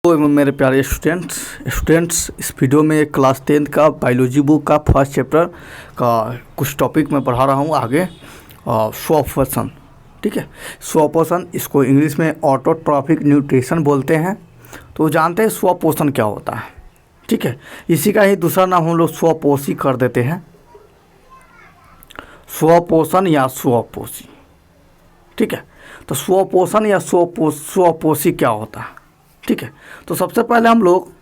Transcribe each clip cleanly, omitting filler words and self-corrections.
तो मेरे प्यारे स्टूडेंट्स इस वीडियो में क्लास 10 का बायोलॉजी बुक का फर्स्ट चैप्टर का कुछ टॉपिक मैं पढ़ा रहा हूँ आगे। स्वापोषण, ठीक है। स्वापोषण, इसको इंग्लिश में ऑटोट्रॉफिक न्यूट्रिशन बोलते हैं। तो जानते हैं स्वापोषण क्या होता है, ठीक है। इसी का ही दूसरा नाम हम लोग स्वपोषी कर देते हैं। स्वपोषण या स्वपोषी, ठीक है। तो स्वपोषण या स्वपोषी क्या होता है, ठीक है। तो सबसे पहले हम लोग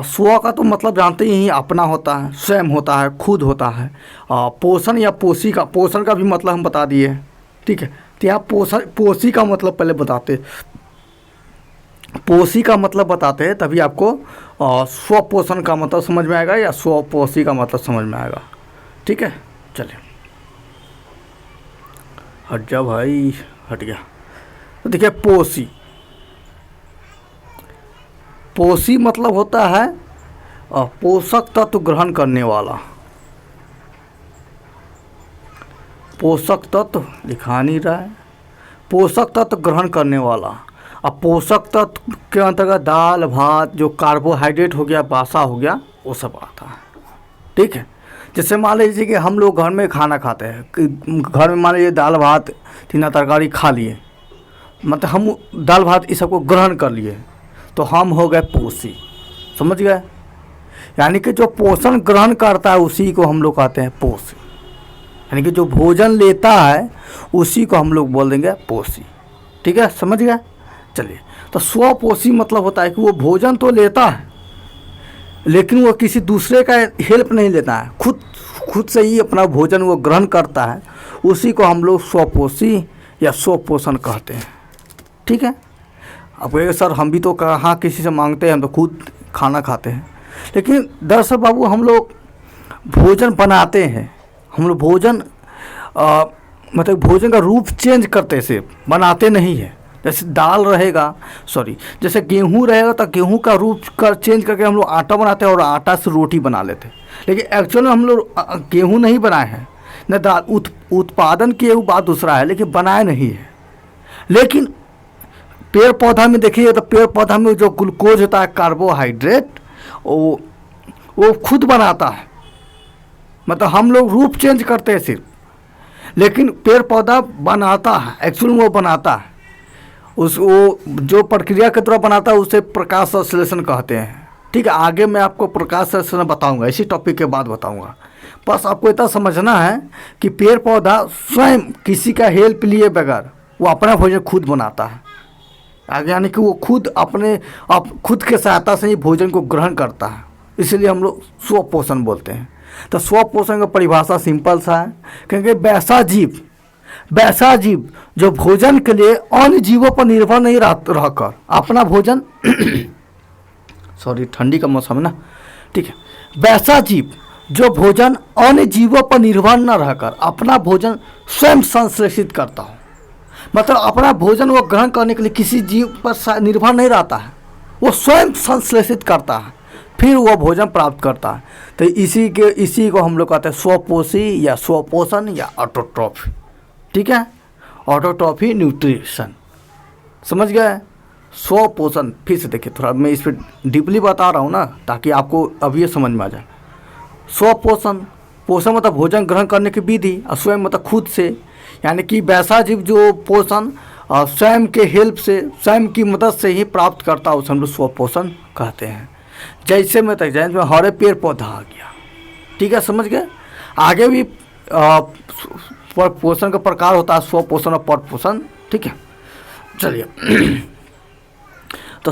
स्व का तो मतलब जानते ही अपना होता है, स्वयं होता है, खुद होता है। पोषण या पोषण का भी मतलब हम बता दिए, ठीक है। तो यहाँ पोषी का मतलब पहले बताते, पोषी का मतलब बताते हैं, तभी आपको स्वपोषण का मतलब समझ में आएगा या स्वपोषी का मतलब समझ में आएगा, ठीक है। चलिए हट जा भाई, हट गया। तो देखिए पोषी मतलब होता है पोषक तत्व ग्रहण करने वाला। पोषक तत्व लिखा नहीं रहा है, पोषक तत्व ग्रहण करने वाला। अब पोषक तत्व के अंतर्गत दाल भात, जो कार्बोहाइड्रेट हो गया, बासा हो गया, वो सब आता है, ठीक है। जैसे मान लीजिए कि हम लोग घर में खाना खाते हैं, घर में मान लीजिए दाल भात तीन तरकारी खा लिए, मतलब हम दाल भात इस सबको ग्रहण कर लिए, तो हम हो गए पोषी, समझ गए। यानी कि जो पोषण ग्रहण करता है उसी को हम लोग कहते हैं पोषी। यानी कि जो भोजन लेता है उसी को हम लोग बोल देंगे पोषी, ठीक है, समझ गए। चलिए, तो स्वपोषी मतलब होता है कि वो भोजन तो लेता है लेकिन वो किसी दूसरे का हेल्प नहीं लेता है, खुद से ही अपना भोजन वो ग्रहण करता है, उसी को हम लोग स्वपोषी या स्वपोषण कहते हैं, ठीक है। अब कहेंगे सर हम भी तो कहाँ किसी से मांगते हैं, हम तो खुद खाना खाते हैं। लेकिन दरअसल बाबू हम लोग भोजन बनाते हैं, हम लोग भोजन मतलब भोजन का रूप चेंज करते से बनाते नहीं है। जैसे दाल रहेगा, जैसे गेहूँ रहेगा तो गेहूँ का रूप चेंज करके हम लोग आटा बनाते हैं और आटा से रोटी बना लेते हैं। लेकिन एक्चुअल में हम लोग गेहूँ नहीं बनाए हैं, न दाल उत्पादन किए, वो बात दूसरा है, लेकिन बनाए नहीं है। लेकिन पेड़ पौधा में देखिए तो पेड़ पौधा में जो ग्लूकोज होता है, कार्बोहाइड्रेट, वो खुद बनाता है। मतलब हम लोग रूप चेंज करते हैं सिर्फ, लेकिन पेड़ पौधा बनाता है, एक्चुअल में वो बनाता है। वो जो प्रक्रिया के द्वारा बनाता है उसे प्रकाश संश्लेषण कहते हैं, ठीक है। आगे मैं आपको प्रकाश संश्लेषण बताऊंगा, इसी टॉपिक के बाद बताऊंगा। बस आपको इतना समझना है कि पेड़ पौधा स्वयं किसी का हेल्प लिए बगैर वो अपना भोजन खुद बनाता है आगे, यानी कि वो खुद के सहायता से ही भोजन को ग्रहण करता है, इसलिए हम लोग स्वपोषण बोलते हैं। तो स्वपोषण का परिभाषा सिंपल सा है, क्योंकि वैसा जीव जो भोजन के लिए अन्य जीवों पर निर्भर नहीं रहकर अपना भोजन ठंडी का मौसम है ना, ठीक है। वैसा जीव जो भोजन अन्य जीवों पर निर्भर न रहकर अपना भोजन स्वयं संश्लेषित करता हो, मतलब अपना भोजन वो ग्रहण करने के लिए किसी जीव पर निर्भर नहीं रहता है, वो स्वयं संश्लेषित करता है, फिर वो भोजन प्राप्त करता है। तो इसी को हम लोग कहते हैं स्वपोषी या स्वपोषण या ऑटोट्रॉफी, ठीक है। ऑटोट्रॉफी न्यूट्रिशन, समझ गए। स्वपोषण फिर से देखिए, थोड़ा मैं इस पर डीपली बता रहा हूँ ना, ताकि आपको अभी ये समझ में आ जाए। स्वपोषण, पोषण मतलब भोजन ग्रहण करने की विधि, और स्वयं मतलब खुद से, यानी कि वैसा जीव जो पोषण स्वयं के हेल्प से, स्वयं की मदद से ही प्राप्त करता है, उसे हम लोग स्वपोषण कहते हैं। जैसे हरे पेड़ पौधा आ गया, ठीक है, समझ गए। आगे भी पोषण का प्रकार होता है, स्वपोषण और परपोषण, ठीक है। चलिए तो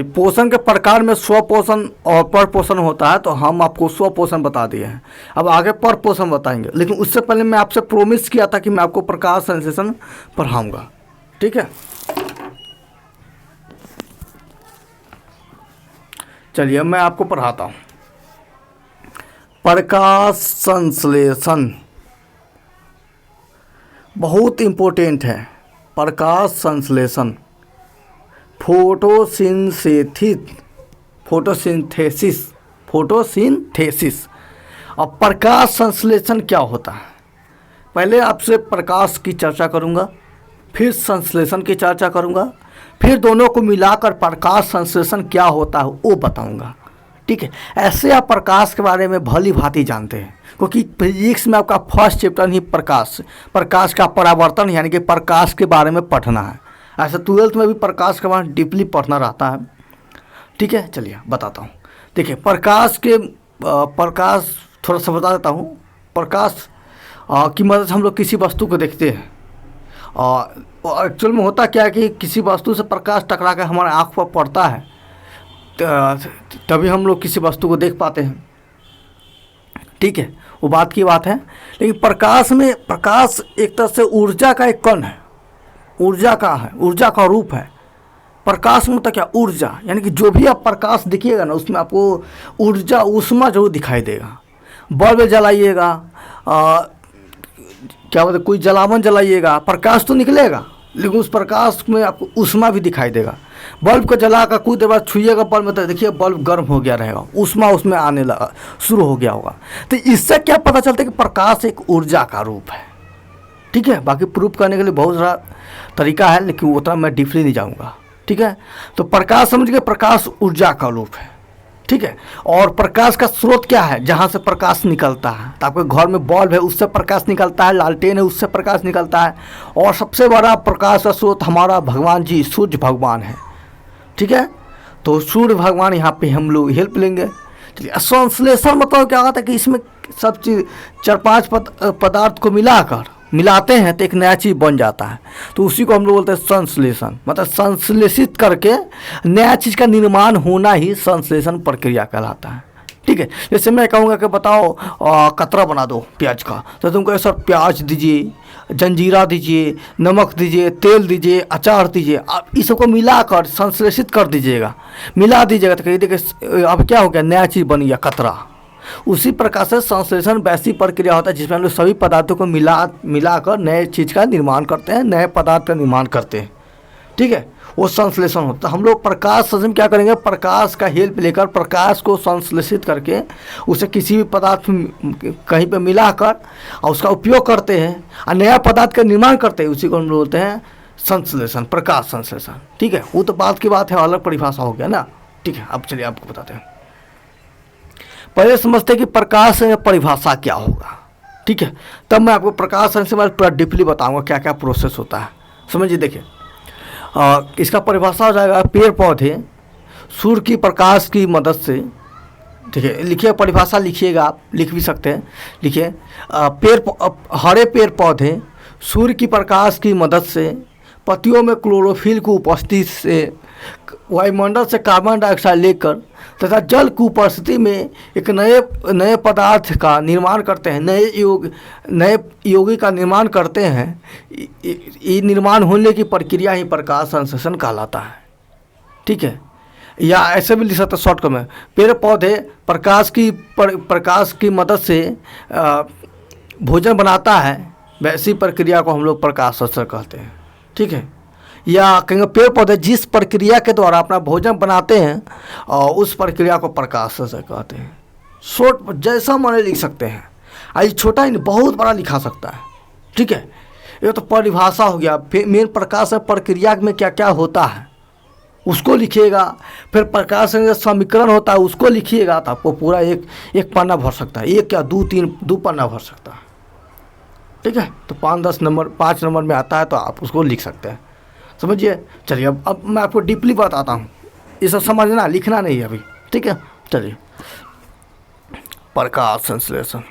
पोषण के प्रकार में स्वपोषण और परपोषण होता है, तो हम आपको स्वपोषण बता दिए हैं। अब आगे परपोषण बताएंगे, लेकिन उससे पहले मैं आपसे प्रोमिस किया था कि मैं आपको प्रकाश संश्लेषण पढ़ाऊंगा, ठीक है। चलिए मैं आपको पढ़ाता हूँ। प्रकाश संश्लेषण बहुत इम्पोर्टेंट है। प्रकाश संश्लेषण, फोटोसिंथेसिस। अब प्रकाश संश्लेषण क्या होता है, पहले आपसे प्रकाश की चर्चा करूंगा, फिर संश्लेषण की चर्चा करूंगा, फिर दोनों को मिलाकर प्रकाश संश्लेषण क्या होता है वो बताऊंगा। ठीक है, ऐसे आप प्रकाश के बारे में भली भांति जानते हैं, क्योंकि फिजिक्स में आपका फर्स्ट चैप्टर ही प्रकाश का परावर्तन यानी कि प्रकाश के बारे में पढ़ना है। ऐसे 12th में भी प्रकाश के बारे में डीपली पढ़ना रहता है। ठीक है, चलिए बताता हूँ। देखिए, प्रकाश थोड़ा सा बता देता हूँ। प्रकाश की मदद से हम लोग किसी वस्तु को देखते हैं, और एक्चुअल में होता क्या है कि किसी वस्तु से प्रकाश टकरा कर हमारे आँख पर पड़ता है, तभी हम लोग किसी वस्तु को देख पाते हैं। ठीक है, वो बात की बात है। लेकिन प्रकाश एक तरह से ऊर्जा का एक कण है, ऊर्जा का रूप है। प्रकाश में तो क्या ऊर्जा, यानी कि जो भी आप प्रकाश दिखिएगा ना उसमें आपको ऊर्जा ऊष्मा जरूर दिखाई देगा। बल्ब जलाइएगा, क्या बोलते, कोई जलावन जलाइएगा, प्रकाश तो निकलेगा, लेकिन उस प्रकाश में आपको ऊष्मा भी दिखाई देगा। बल्ब को जलाकर कुछ देर बाद छुइएगा बल्ब में, तो देखिए बल्ब गर्म हो गया रहेगा, ऊष्मा उसमें आने लगा, शुरू हो गया होगा। तो इससे क्या पता चलता है कि प्रकाश एक ऊर्जा का रूप है। ठीक है, बाकी प्रूफ करने के लिए बहुत सारा तरीका है, लेकिन उतना मैं डीपली नहीं जाऊँगा। ठीक है, तो प्रकाश समझ गए, प्रकाश ऊर्जा का रूप है। ठीक है, और प्रकाश का स्रोत क्या है, जहाँ से प्रकाश निकलता है। तो आपके घर में बल्ब है, उससे प्रकाश निकलता है, लालटेन है, उससे प्रकाश निकलता है, और सबसे बड़ा प्रकाश का स्रोत हमारा भगवान जी सूर्य भगवान है। ठीक है, तो सूर्य भगवान यहाँ पे हम लोग हेल्प लेंगे। चलिए, संश्लेषण मतलब क्या होता है कि इसमें सब चीज़ 4-5 पदार्थ को मिलाते हैं तो एक नया चीज़ बन जाता है, तो उसी को हम लोग बोलते हैं संश्लेषण। मतलब संश्लेषित करके नया चीज़ का निर्माण होना ही संश्लेषण प्रक्रिया कहलाता है। ठीक है, जैसे मैं कहूँगा कि बताओ कतरा बना दो प्याज का, तो तुम कहो सर प्याज दीजिए, जंजीरा दीजिए, नमक दीजिए, तेल दीजिए, अचार दीजिए, आप इस सबको मिलाकर संश्लेषित कर दीजिएगा, मिला दीजिएगा, तो कहिए देखिए अब क्या हो गया, नया चीज़ बन गया कतरा। उसी प्रकार से संश्लेषण वैसी प्रक्रिया होता है जिसमें हम लोग सभी पदार्थों को मिलाकर नए चीज़ का निर्माण करते हैं, नए पदार्थ का निर्माण करते हैं। ठीक है, वो संश्लेषण होता है। हम लोग प्रकाश संश्लेषण क्या करेंगे, प्रकाश का हेल्प लेकर प्रकाश को संश्लेषित करके उसे किसी भी पदार्थ में कहीं पे मिलाकर और उसका उपयोग करते हैं और नया पदार्थ का निर्माण करते हैं, उसी को हम लोग बोलते हैं संश्लेषण, प्रकाश संश्लेषण। ठीक है, वो तो बात की बात है, अलग परिभाषा हो गया ना। ठीक है, अब चलिए आपको बताते हैं। पहले समझते हैं कि प्रकाश परिभाषा क्या होगा। ठीक है, तब मैं आपको प्रकाश संश्लेषण पूरा डीपली बताऊंगा क्या क्या प्रोसेस होता है। समझिए, देखिए इसका परिभाषा हो जाएगा, पेड़ पौधे सूर्य की प्रकाश की मदद से, ठीक है, लिखिए परिभाषा, लिखिएगा, आप लिख भी सकते हैं, लिखिए हरे पेड़ पौधे सूर्य की प्रकाश की मदद से पत्तियों में क्लोरोफिल की उपस्थिति से वायुमंडल से कार्बन डाइऑक्साइड लेकर तथा जल की उपस्थिति में एक नए पदार्थ का निर्माण करते हैं, नए यौगिक का निर्माण करते हैं। ये निर्माण होने की प्रक्रिया ही प्रकाश संश्लेषण कहलाता है। ठीक है, या ऐसे भी लिख सकते शॉर्टकट में, पेड़ पौधे प्रकाश की मदद से भोजन बनाता है, वैसी प्रक्रिया को हम लोग प्रकाश संश्लेषण कहते हैं। ठीक है, या कहेंगे पेड़ पौधे जिस प्रक्रिया के द्वारा अपना भोजन बनाते हैं और उस प्रक्रिया को प्रकाश संश्लेषण कहते हैं। शॉर्ट जैसा माने लिख सकते हैं, आज छोटा ही नहीं बहुत बड़ा लिखा सकता है। ठीक है, ये तो परिभाषा हो गया। मेन प्रकाश प्रक्रिया में क्या क्या होता है उसको लिखिएगा, फिर प्रकाश समीकरण होता है उसको लिखिएगा, तो आपको पूरा एक पन्ना भर सकता है, एक क्या दो पन्ना भर सकता है। ठीक है, तो 5-10 नंबर 5 नंबर में आता है तो आप उसको लिख सकते हैं। समझिए, चलिए अब मैं आपको डीपली बताता हूँ, ये सब समझना, लिखना नहीं है अभी। ठीक है, चलिए प्रकाश संश्लेषण,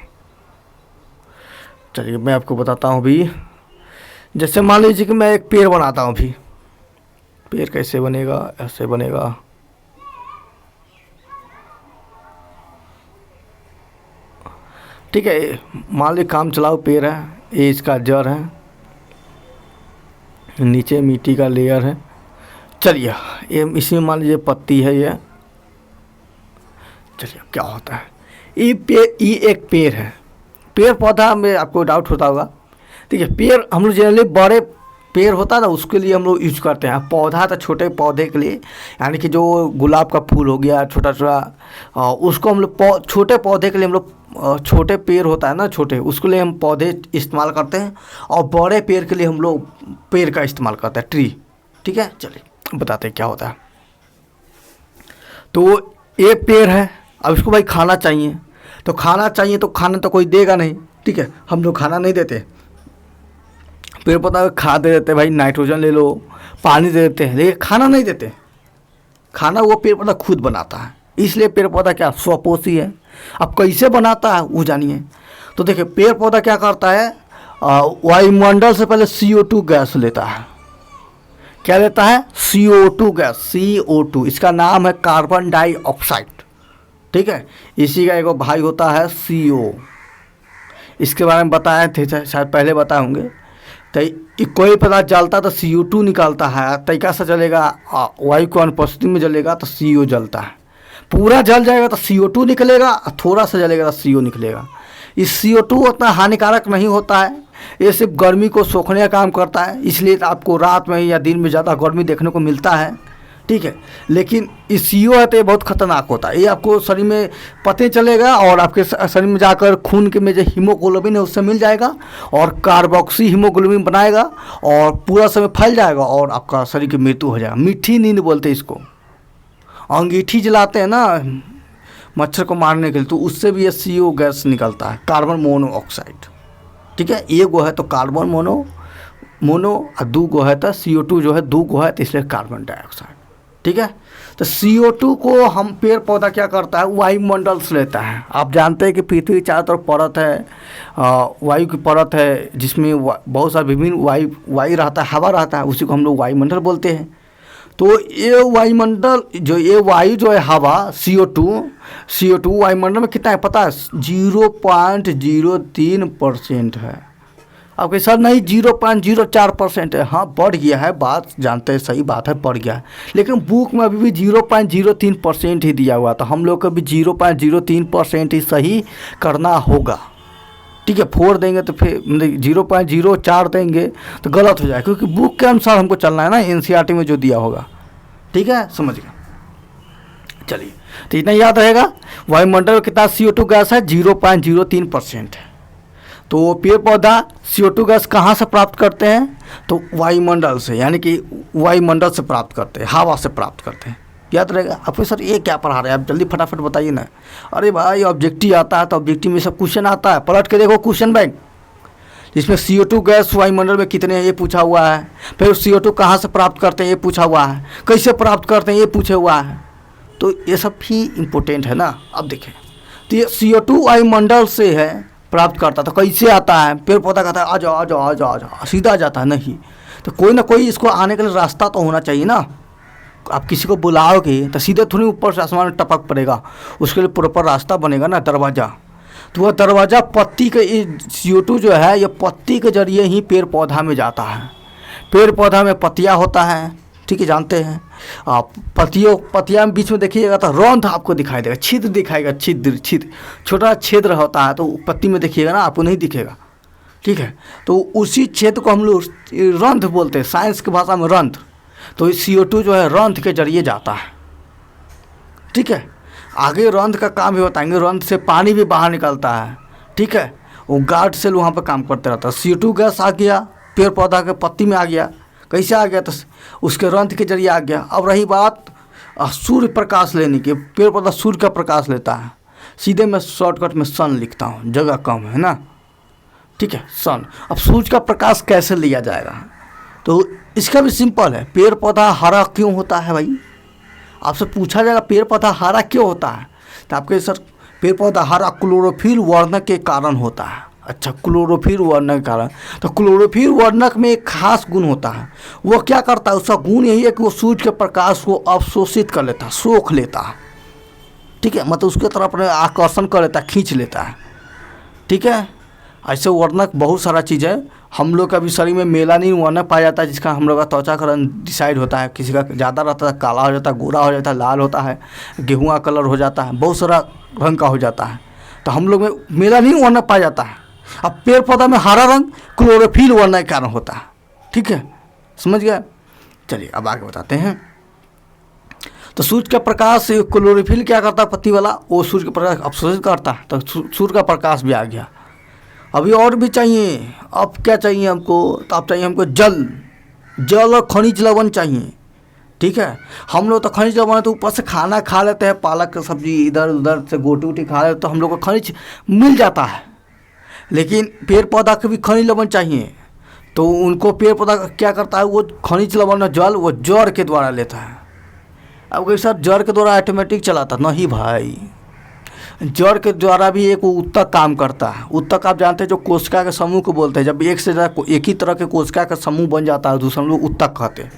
चलिए मैं आपको बताता हूँ अभी। जैसे मान लीजिए कि मैं एक पेड़ बनाता हूँ अभी, पेड़ कैसे बनेगा, ऐसे बनेगा। ठीक है, मान लीजिए काम चलाओ पेड़ है, ये इसका जड़ है, नीचे मिट्टी का लेयर है। चलिए ये इसमें मान लीजिए पत्ती है ये। चलिए क्या होता है, ये एक पेड़ है, पेड़ पौधा में आपको डाउट होता होगा। ठीक है, पेड़ हम लोग जनरली बड़े पेड़ होता है ना उसके लिए हम लोग यूज करते हैं, पौधा था छोटे पौधे के लिए, यानी कि जो गुलाब का फूल हो गया छोटा छोटा, उसको हम लोग छोटे पौधे के लिए हम लोग छोटे पेड़ होता है ना छोटे, उसके लिए हम पौधे इस्तेमाल करते हैं, और बड़े पेड़ के लिए हम लोग पेड़ का इस्तेमाल करते हैं, ट्री। ठीक है, चलिए बताते हैं क्या होता है। तो एक पेड़ है, अब इसको भाई खाना चाहिए, तो खाना चाहिए तो खाना तो कोई देगा नहीं, ठीक है, हम लोग खाना नहीं देते, पेड़ पौधा खाद दे देते, भाई नाइट्रोजन ले लो, पानी दे देते हैं, लेकिन खाना नहीं देते। खाना वो पेड़ पौधा खुद बनाता है, इसलिए पेड़ पौधा क्या स्वपोषी है। अब कैसे बनाता है वो जानिए। तो देखिए पेड़ पौधा क्या करता है, वायुमंडल से पहले CO2 गैस लेता है। क्या लेता है? CO2 गैस, CO2, इसका नाम है कार्बन डाइऑक्साइड, ठीक है। इसी का एक भाई होता है CO, इसके बारे में बताए थे शायद पहले बताए होंगे। तो कोई पदार्थ जलता तो CO2 निकालता है, तरीका से जलेगा, वायु की अनुपस्थिति में जलेगा तो CO जलता है। पूरा जल जाएगा तो CO2 निकलेगा, थोड़ा सा जलेगा तो CO निकलेगा। इस CO2 उतना हानिकारक नहीं होता है, ये सिर्फ गर्मी को सोखने का काम करता है, इसलिए आपको रात में या दिन में ज़्यादा गर्मी देखने को मिलता है, ठीक है। लेकिन इस CO है तो ये बहुत खतरनाक होता है, ये आपको शरीर में पता चलेगा और आपके शरीर में जाकर खून के में जो हीमोग्लोबिन है उससे मिल जाएगा और कार्बोक्सी हीमोग्लोबिन बनाएगा और पूरा समय फैल जाएगा और आपका शरीर की मृत्यु हो जाएगा। मीठी नींद बोलते हैं इसको। अंगीठी जलाते हैं ना मच्छर को मारने के लिए, तो उससे भी ये CO गैस निकलता है, कार्बन मोनोऑक्साइड, ठीक है। एक गो है तो कार्बन मोनो और दो गो है तो CO2 जो है दो गो है तो इसलिए कार्बन डाइऑक्साइड, ठीक है। तो CO2 को हम पेड़ पौधा क्या करता है, वायुमंडल से लेता है। आप जानते हैं कि पृथ्वी के चारों तरफ परत है, वायु की परत है, जिसमें बहुत सारे विभिन्न वायु रहता है, हवा रहता है, उसी को हम लोग वायुमंडल बोलते हैं। तो ये वायुमंडल जो ये वायु जो है हवा CO2 वायुमंडल में कितना है पता है? 0.03% है। आपके सर नहीं 0.04% है, हाँ बढ़ गया है, बात जानते हैं, सही बात है, बढ़ गया है, लेकिन बुक में अभी भी 0.03% ही दिया हुआ था। हम लोग को भी 0.03% ही सही करना होगा, ठीक है। 4 देंगे तो फिर 0.04 देंगे तो गलत हो जाएगा, क्योंकि बुक के अनुसार हमको चलना है ना, NCERT में जो दिया होगा, ठीक है, समझ गए। चलिए तो इतना याद रहेगा, वायुमंडल में कितना CO2 गैस है? 0.03% है। तो पेड़ पौधा CO2 गैस कहाँ से प्राप्त करते हैं? तो वायुमंडल से, यानी कि वायुमंडल से प्राप्त करते हैं, हवा से प्राप्त करते हैं। याद रहेगा। आपको सर ये क्या पढ़ा रहे हैं आप, जल्दी फटाफट बताइए ना। अरे भाई ऑब्जेक्टिव आता है तो ऑब्जेक्टिव में सब क्वेश्चन आता है, पलट के देखो क्वेश्चन बैंक, जिसमें CO2 गैस वायुमंडल में कितने हैं ये पूछा हुआ है, फिर CO2 कहाँ से प्राप्त करते हैं ये पूछा हुआ है, कैसे प्राप्त करते हैं ये पूछा हुआ है। तो ये सब भी इम्पोर्टेंट है ना। अब देखें तो ये CO2 वायुमंडल से है प्राप्त करता, तो कैसे आता है? पेड़ पौधा कहता है आ जाओ आ जाओ आ जाओ आ जाओ, सीधा आ जाता है नहीं, तो कोई ना कोई इसको आने के लिए रास्ता तो होना चाहिए ना। आप किसी को बुलाओगे तो सीधे थोड़ी ऊपर से आसमान में टपक पड़ेगा, उसके लिए प्रॉपर रास्ता बनेगा ना, दरवाज़ा। तो वह दरवाज़ा पत्ती के CO2 जो है ये पत्ती के जरिए ही पेड़ पौधा में जाता है। पेड़ पौधा में पत्तियाँ होता है, ठीक है, जानते हैं आप। पत्तियाँ में बीच में देखिएगा तो रंध्र आपको दिखाई देगा, छिद्र दिखाएगा, छिद्र छोटा छिद्र होता है, तो पत्ती में देखिएगा ना आपको नहीं दिखेगा, ठीक है। तो उसी क्षेत्र को हम लोग रंध्र बोलते हैं, साइंस की भाषा में रंध्र। तो CO2 जो है रंध्र के जरिए जाता है, ठीक है। आगे रंध्र का काम भी बताएंगे, रंध्र से पानी भी बाहर निकलता है, ठीक है। वो गार्ड सेल वहाँ पर काम करते रहता है। CO2 गैस आ गया पेड़ पौधा के पत्ती में आ गया, कैसे आ गया? तो उसके रंध्र के जरिए आ गया। अब रही बात सूर्य प्रकाश लेने की, पेड़ पौधा सूर्य का प्रकाश लेता है। सीधे मैं शॉर्टकट में सन लिखता हूँ, जगह कम है ना, ठीक है, सन। अब सूर्य का प्रकाश कैसे लिया जाएगा? तो इसका भी सिंपल है। पेड़ पौधा हरा क्यों होता है भाई? आपसे पूछा जाएगा पेड़ पौधा हरा क्यों होता है, तो आपके सर पेड़ पौधा हरा क्लोरोफिल वर्णक के कारण होता है। अच्छा, क्लोरोफिल वर्णक के कारण। तो क्लोरोफिल वर्णक में एक खास गुण होता है, वो क्या करता है? उसका गुण यही है कि वो सूर्य के प्रकाश को अवशोषित कर लेता है, सोख लेता है, ठीक है, मतलब उसके तरफ आकर्षण कर लेता है, खींच लेता है, ठीक है। ऐसे वर्णक बहुत सारा चीज़ है। हम लोग का भी शरीर में मेलानिन वर्णक पाया जाता है, जिसका हम लोग का त्वचा का रंग डिसाइड होता है। किसी का ज़्यादा रहता है, काला हो जाता है, गोरा हो जाता है, लाल होता है, गेहुआ कलर हो जाता है, बहुत सारा रंग का हो जाता है। तो हम लोग में मेलानिन वर्णक पाया जाता है। अब पेड़ पौधा में हरा रंग क्लोरोफिल वर्णक के कारण होता है, ठीक है, समझ गया। चलिए अब आगे बताते हैं। तो सूर्य का प्रकाश, क्लोरोफिल क्या करता है पत्ती वाला, वो सूर्य का प्रकाश अवशोषित करता है, तो सूर्य का प्रकाश भी आ गया। अभी और भी चाहिए। अब क्या चाहिए हमको? तो अब चाहिए हमको जल और खनिज लवण चाहिए, ठीक है। हम लोग तो खनिज लवण तो ऊपर से खाना खा लेते हैं, पालक की सब्जी इधर उधर से गोटी वोटी खा लेते तो हम लोग को खनिज मिल जाता है। लेकिन पेड़ पौधा को भी खनिज लवण चाहिए, तो उनको पेड़ पौधा क्या करता है, वो खनिज लवण जल वो जड़ के द्वारा लेता है। अब कोई सर जड़ के द्वारा ऑटोमेटिक चलाता नहीं भाई, जड़ के द्वारा भी एक उत्तक काम करता है। उत्तक आप जानते हैं जो कोशिका के समूह को बोलते हैं, जब एक से ज़्यादा एक ही तरह के कोशिका का समूह बन जाता है दूसरा हम लोग उत्तक कहते हैं।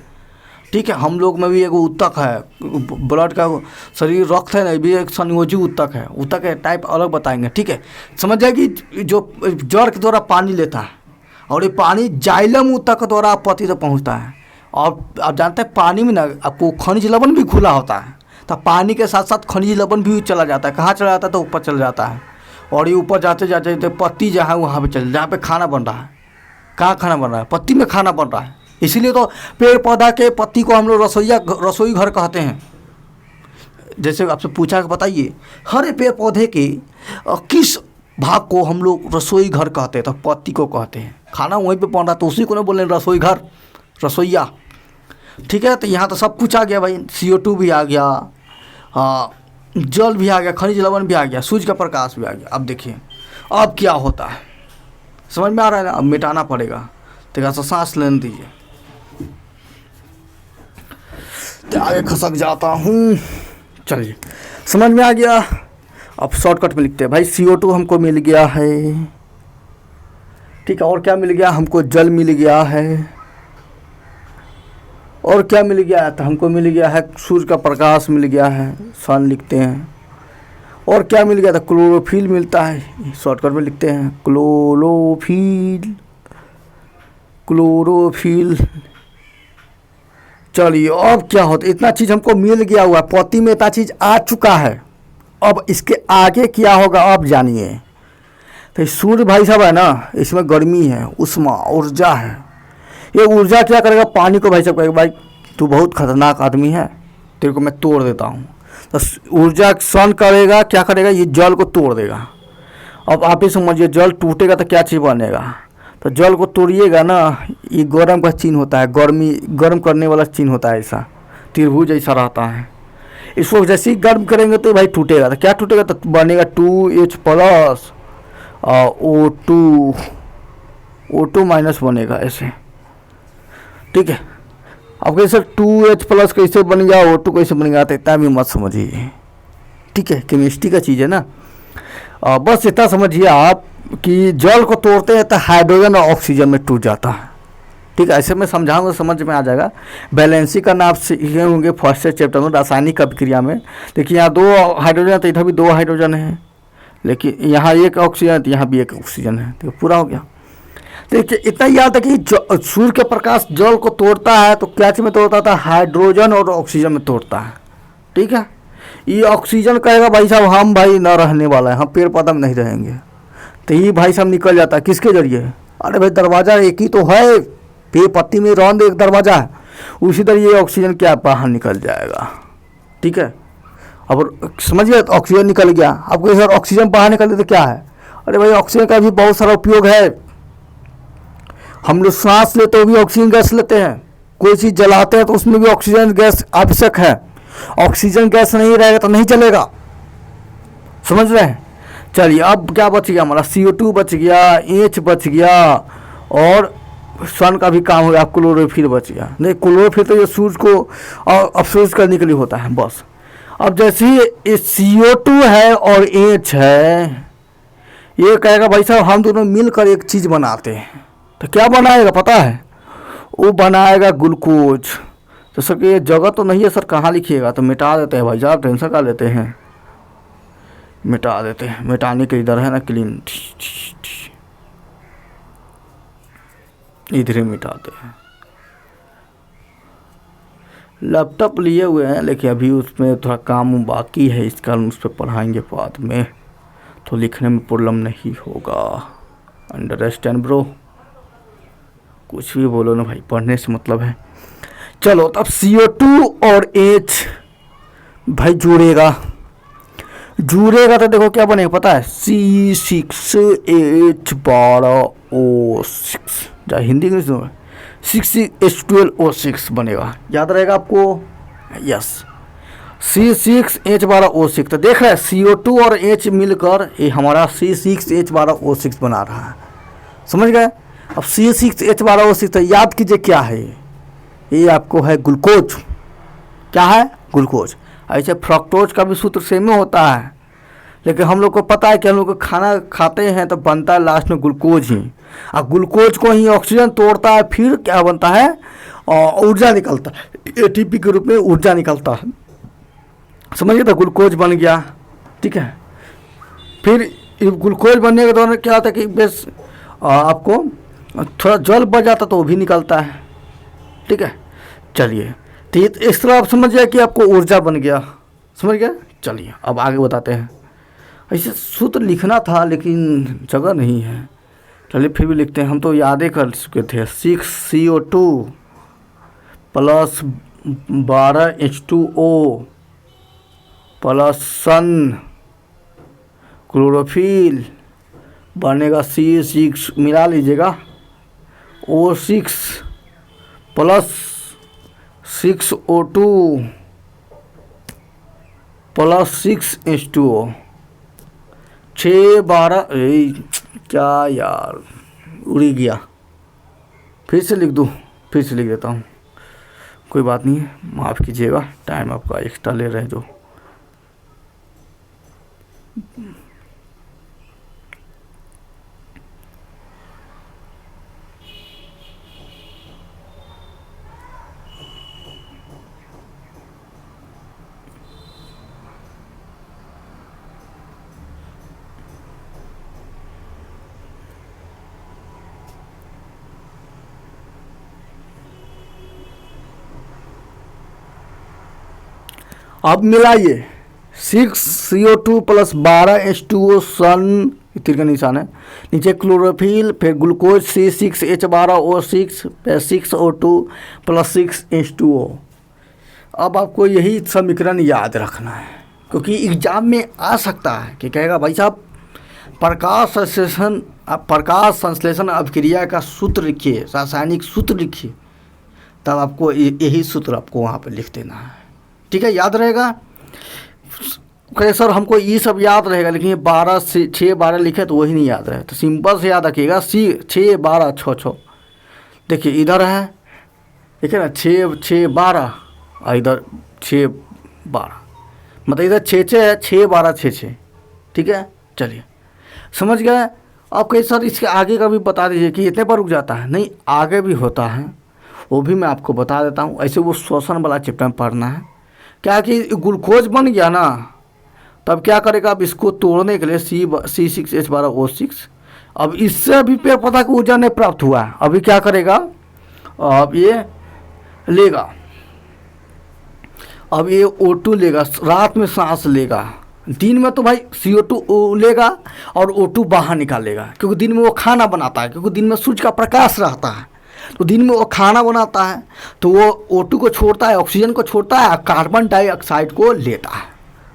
ठीक है, हम लोग में भी एक उत्तक है, ब्लड का शरीर रक्त है ना, भी एक संयोजी उत्तक है। उत्तक के टाइप अलग बताएंगे। ठीक है, समझ जाए कि जो जड़ के द्वारा पानी लेता है और ये पानी जाइलम उत्तक के द्वारा पत्ती तक पहुँचता है। और आप जानते हैं पानी में ना आपको खनिज लवण भी खुला होता है, तो पानी के साथ साथ खनिज लवण भी चला जाता है। कहाँ चला जाता है, तो ऊपर चला जाता है। और ये ऊपर जाते जाते तो पत्ती जहाँ है वहाँ पे चल, जहाँ पे खाना बन रहा है। कहाँ खाना बन रहा है, पत्ती में खाना बन रहा है। इसीलिए तो पेड़ पौधा के पत्ती को हम लोग रसोई घर कहते हैं। जैसे आपसे पूछा कि बताइए हर पेड़ पौधे के किस भाग को हम लोग रसोई घर कहते हैं, तो पत्ती को कहते हैं। खाना वहीं पे बन रहा तो उसी को ना बोले रसोई घर, रसोईया। ठीक है, तो यहाँ तो सब कुछ आ गया भाई, CO2 भी आ गया, जल भी आ गया, खनिज लवण भी आ गया, सूर्य का प्रकाश भी आ गया। अब देखिए अब क्या होता है, समझ में आ रहा है ना। अब मिटाना पड़ेगा, तो सा सांस लेने दीजिए, तो आगे खसक जाता हूँ। चलिए समझ में आ गया। अब शॉर्टकट में लिखते हैं भाई, CO2 हमको मिल गया है। ठीक है, और क्या मिल गया हमको, जल मिल गया है। और क्या मिल गया है, तो हमको मिल गया है सूर्य का प्रकाश मिल गया है, सन लिखते हैं। और क्या मिल गया था, क्लोरोफिल मिलता है, शॉर्टकट में लिखते हैं क्लोरोफिल, क्लोरोफिल। चलिए अब क्या होता है, इतना चीज़ हमको मिल गया हुआ, पत्ती में इतना चीज़ आ चुका है। अब इसके आगे क्या होगा आप जानिए। तो सूर्य भाई साहब है ना, इसमें गर्मी है, उष्मा, ऊर्जा है। ये ऊर्जा क्या करेगा, पानी को भाई साहब कहेगा भाई तू बहुत खतरनाक आदमी है, तेरे को मैं तोड़ देता हूँ। तो ऊर्जा सन करेगा, क्या करेगा, ये जल को तोड़ देगा। अब आप ही समझिए, जल टूटेगा तो क्या चीज़ बनेगा, तो जल को तोड़िएगा ना, ये गर्म का चिन्ह होता है, गर्म करने वाला चिन्ह होता है, ऐसा त्रिभुज जैसा रहता है। इसको जैसे ही गर्म करेंगे तो भाई टूटेगा, तो क्या टूटेगा, तो बनेगा 2H+ O2 माइनस बनेगा ऐसे। ठीक है, अब कैसे 2H+ कैसे बन गया, O2 कैसे बन गया, तो इतना भी मत समझिए। ठीक है, केमिस्ट्री का चीज़ है ना। बस इतना समझिए आप कि जल को तोड़ते हैं तो हाइड्रोजन और ऑक्सीजन में टूट जाता है। ठीक है, ऐसे मैं समझाऊंगा, समझ में आ जाएगा। बैलेंसी का नाम सीखे होंगे फर्स्ट चैप्टर में, रासायनिक अभिक्रिया में। देखिए यहाँ 2 हाइड्रोजन, तो इधर भी 2 हाइड्रोजन है, लेकिन यहाँ 1 ऑक्सीजन, तो यहाँ भी 1 ऑक्सीजन है। तो पूरा हो गया। देखिए इतना याद है कि सूर्य के प्रकाश जल को तोड़ता है, तो क्या चीज़ में तोड़ता था, हाइड्रोजन और ऑक्सीजन में तोड़ता है। ठीक है, ये ऑक्सीजन कहेगा भाई साहब हम भाई न रहने वाला है, हम पेड़ पौधा में नहीं रहेंगे, तो ये भाई साहब निकल जाता है किसके जरिए, अरे भाई दरवाज़ा एक ही तो है, पेड़ पत्ती में रौंद एक दरवाज़ा है, उसी तरह ये ऑक्सीजन क्या बाहर निकल जाएगा। ठीक है, अब समझिए ऑक्सीजन निकल गया। आपको सर ऑक्सीजन बाहर निकल तो क्या है, अरे भाई ऑक्सीजन का भी बहुत सारा उपयोग है। हम लोग सांस लेते हुए भी ऑक्सीजन गैस लेते हैं, कोई चीज़ जलाते हैं तो उसमें भी ऑक्सीजन गैस आवश्यक है। ऑक्सीजन गैस नहीं रहेगा तो नहीं चलेगा, समझ रहे हैं। चलिए अब क्या बच गया हमारा, CO2 बच गया, H बच गया, और सन का भी काम हो गया, क्लोरोफिल बच गया। नहीं, क्लोरोफिल तो ये सूर्य को अफसोस करने के लिए होता है बस। अब जैसे ही CO2 है और H है, ये कहेगा भाई साहब हम दोनों मिलकर एक चीज़ बनाते हैं, तो क्या बनाएगा पता है, वो बनाएगा ग्लूकोज। तो सर ये जगह तो नहीं है सर, कहाँ लिखिएगा, तो मिटा देते हैं भाई साहब, टेंशन का लेते हैं, मिटा देते हैं। मिटाने के इधर है ना क्लीन, इधर ही मिटाते हैं। लैपटॉप लिए हुए हैं, लेकिन अभी उसमें थोड़ा काम बाकी है, इस कारण उस पर पढ़ाएंगे बाद में, तो लिखने में प्रॉब्लम नहीं होगा। अंडरस्टैंड ब्रो, कुछ भी बोलो ना भाई, पढ़ने से मतलब है। चलो तब CO2 और H भाई जुड़ेगा तो देखो क्या बनेगा पता है, C6H12O6, हिंदी इंग्लिश में 6H12O6 बनेगा, याद रहेगा आपको। Yes, C6H12O6। तो देख रहे हैं CO2 और H मिलकर ये हमारा C6H12O6 बना रहा है, समझ गए। अब C6H12O6 तो याद कीजिए क्या है, ये आपको है ग्लूकोज। क्या है? ग्लूकोज। ऐसे फ्रक्टोज का भी सूत्र सेम ही होता है, लेकिन हम लोग को पता है कि हम लोग को खाना खाते हैं तो बनता है लास्ट में ग्लूकोज ही, और ग्लूकोज को ही ऑक्सीजन तोड़ता है, फिर क्या बनता है? ऊर्जा निकलता है, ATP के रूप में ऊर्जा निकलता है, समझिए। तो ग्लूकोज बन गया, ठीक है। फिर ग्लूकोज बनने के दौरान क्या होता है कि बस आपको थोड़ा जल बच जाता तो वो भी निकलता है, ठीक है। चलिए, तो इस तरह आप समझ गए कि आपको ऊर्जा बन गया, समझ गया। चलिए अब आगे बताते हैं। ऐसे सूत्र लिखना था लेकिन जगह नहीं है, चलिए फिर भी लिखते हैं, हम तो यादें कर चुके थे। 6CO2 प्लस 12H2O प्लस सन क्लोरोफिल बनेगा C6, मिला लीजिएगा, O6 plus 6O2 plus 6H2O, 6 12। क्या यार, उड़ी गया, फिर से लिख दूँ? फिर से लिख देता हूँ, कोई बात नहीं है, माफ़ कीजिएगा, टाइम आपका एक्स्ट्रा ले रहे हैं जो। अब मिलाइए 6CO2 प्लस 12H2O सन, तीर का निशान है नीचे, क्लोरोफिल, फिर ग्लूकोज C6H12O6 फिर 6O2 प्लस 6H2O। अब आपको यही समीकरण याद रखना है, क्योंकि एग्जाम में आ सकता है कि कहेगा भाई साहब प्रकाश संश्लेषण अभिक्रिया का सूत्र लिखिए, रासायनिक सूत्र लिखिए, तब आपको यही सूत्र आपको वहाँ पर लिख देना है, ठीक है। याद रहेगा। कहे सर हमको ये सब याद रहेगा, लेकिन ये 12 से 6 12 लिखे तो वही नहीं याद रहे, तो सिंपल से याद रखिएगा, 6 12 6 6। देखिए इधर है, देखिए ना, 6 12 और इधर 6 12, मतलब इधर 6 6 है, 6 12 6 6, ठीक है। चलिए समझ गए। अब कहीं सर इसके आगे का भी बता दीजिए कि इतने पर रुक जाता है, नहीं आगे भी होता है, वो भी मैं आपको बता देता हूँ। ऐसे वो श्वसन वाला चैप्टर में पढ़ना है। क्या कि ग्लूकोज बन गया ना, तब क्या करेगा, अब इसको तोड़ने के लिए C6H12O6, अब इससे अभी पेड़ पौधा को ऊर्जा नहीं प्राप्त हुआ है, अभी क्या करेगा, अब ये लेगा, अब ये O2 लेगा, रात में सांस लेगा, दिन में तो भाई CO2 लेगा और O2 बाहर निकालेगा, क्योंकि दिन में वो खाना बनाता है, क्योंकि दिन में सूर्य का प्रकाश रहता है, तो दिन में वो खाना बनाता है, तो वो O2 को छोड़ता है, ऑक्सीजन को छोड़ता है, कार्बन डाइऑक्साइड को लेता है,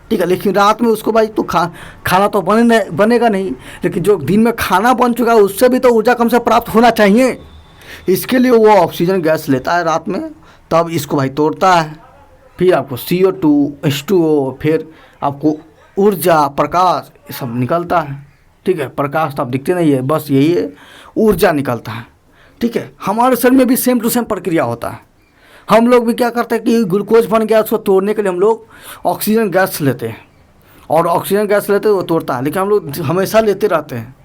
ठीक है। लेकिन रात में उसको भाई तो खाना तो बनेगा नहीं, लेकिन जो दिन में खाना बन चुका है उससे भी तो ऊर्जा कम से प्राप्त होना चाहिए, इसके लिए वो ऑक्सीजन गैस लेता है रात में, तब इसको भाई तोड़ता है, फिर आपको CO2 H2O, फिर आपको ऊर्जा प्रकाश ये सब निकलता है, ठीक है। प्रकाश तो आप दिखते नहीं है, बस यही है, ऊर्जा निकलता है, ठीक है। हमारे शरीर में भी सेम टू सेम प्रक्रिया होता है। हम लोग भी क्या करते हैं कि ग्लूकोज बन गया, उसको तोड़ने के लिए हम लोग ऑक्सीजन गैस लेते हैं, और ऑक्सीजन गैस लेते हैं वो तोड़ता है, लेकिन हम लोग हमेशा लेते रहते हैं,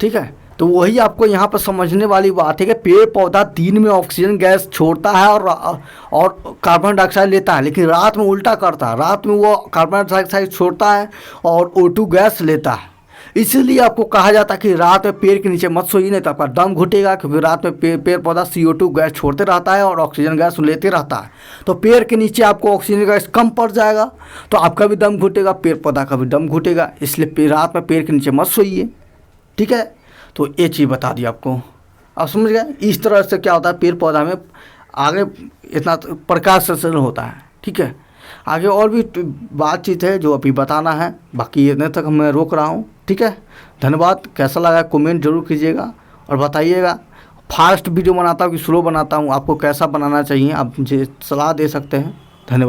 ठीक है। तो वही आपको यहाँ पर समझने वाली बात है कि पेड़ पौधा दिन में ऑक्सीजन गैस छोड़ता है और कार्बन डाइऑक्साइड लेता है, लेकिन रात में उल्टा करता है, रात में वो कार्बन डाइऑक्साइड छोड़ता है और O2 गैस लेता है। इसीलिए आपको कहा जाता है कि रात में पेड़ के नीचे मत सोइए, नहीं तो आपका दम घुटेगा, क्योंकि रात में पेड़ पौधा CO2 गैस छोड़ते रहता है और ऑक्सीजन गैस लेते रहता है, तो पेड़ के नीचे आपको ऑक्सीजन गैस कम पड़ जाएगा, तो आपका भी दम घुटेगा, पेड़ पौधा का भी दम घुटेगा, इसलिए रात में पेड़ के नीचे मत सोइए, ठीक है। तो ये चीज़ बता दी आपको, आप समझ गए। इस तरह से क्या होता है, पेड़ पौधा में आगे इतना प्रकाश संश्लेषण होता है, ठीक है। आगे और भी बातचीत है जो अभी बताना है, बाकी इतने तक मैं रोक रहा हूँ, ठीक है। धन्यवाद। कैसा लगा कमेंट जरूर कीजिएगा और बताइएगा। फास्ट वीडियो बनाता हूँ कि स्लो बनाता हूँ, आपको कैसा बनाना चाहिए आप मुझे सलाह दे सकते हैं। धन्यवाद।